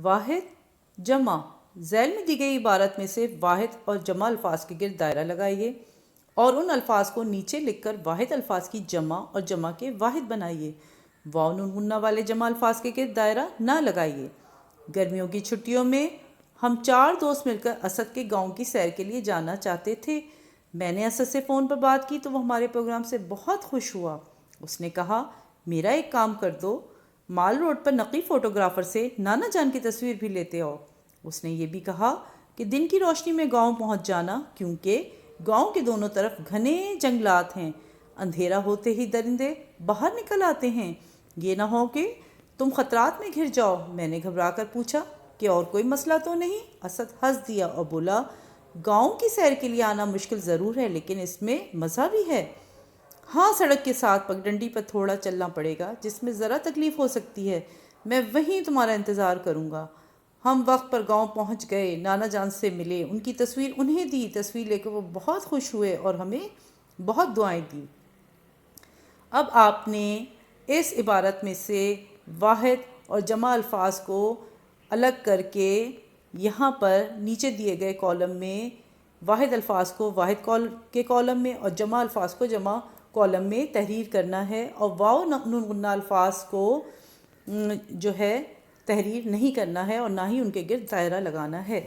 واحد جمع ذیل میں دی گئی عبارت میں سے واحد اور جمع الفاظ کے گرد دائرہ لگائیے اور ان الفاظ کو نیچے لکھ کر واحد الفاظ کی جمع اور جمع کے واحد بنائیے۔ واو نون غنہ والے جمع الفاظ کے گرد دائرہ نہ لگائیے۔ گرمیوں کی چھٹیوں میں ہم 4 دوست مل کر اسد کے گاؤں کی سیر کے لیے جانا چاہتے تھے۔ میں نے اسد سے فون پر بات کی تو وہ ہمارے پروگرام سے بہت خوش ہوا۔ اس نے کہا میرا ایک کام کر دو، مال روڈ پر نقی فوٹوگرافر سے نانا جان کی تصویر بھی لیتے آؤ۔ اس نے یہ بھی کہا کہ دن کی روشنی میں گاؤں پہنچ جانا، کیونکہ گاؤں کے دونوں طرف گھنے جنگلات ہیں، اندھیرا ہوتے ہی درندے باہر نکل آتے ہیں، یہ نہ ہو کہ تم خطرات میں گھر جاؤ۔ میں نے گھبرا کر پوچھا کہ اور کوئی مسئلہ تو نہیں؟ اسد ہنس دیا اور بولا گاؤں کی سیر کے لیے آنا مشکل ضرور ہے لیکن اس میں مزہ بھی ہے۔ ہاں، سڑک کے ساتھ پگڈنڈی پر تھوڑا چلنا پڑے گا جس میں ذرا تکلیف ہو سکتی ہے، میں وہیں تمہارا انتظار کروں گا۔ ہم وقت پر گاؤں پہنچ گئے، نانا جان سے ملے، ان کی تصویر انہیں دی، تصویر لے کر وہ بہت خوش ہوئے اور ہمیں بہت دعائیں دیں۔ اب آپ نے اس عبارت میں سے واحد اور جمع الفاظ کو الگ کر کے یہاں پر نیچے دیے گئے کالم میں واحد الفاظ کو واحد کے کالم میں اور جمع الفاظ کو جمع کالم میں تحریر کرنا ہے، اور واو نون غنہ الفاظ کو جو ہے تحریر نہیں کرنا ہے اور نہ ہی ان کے گرد دائرہ لگانا ہے۔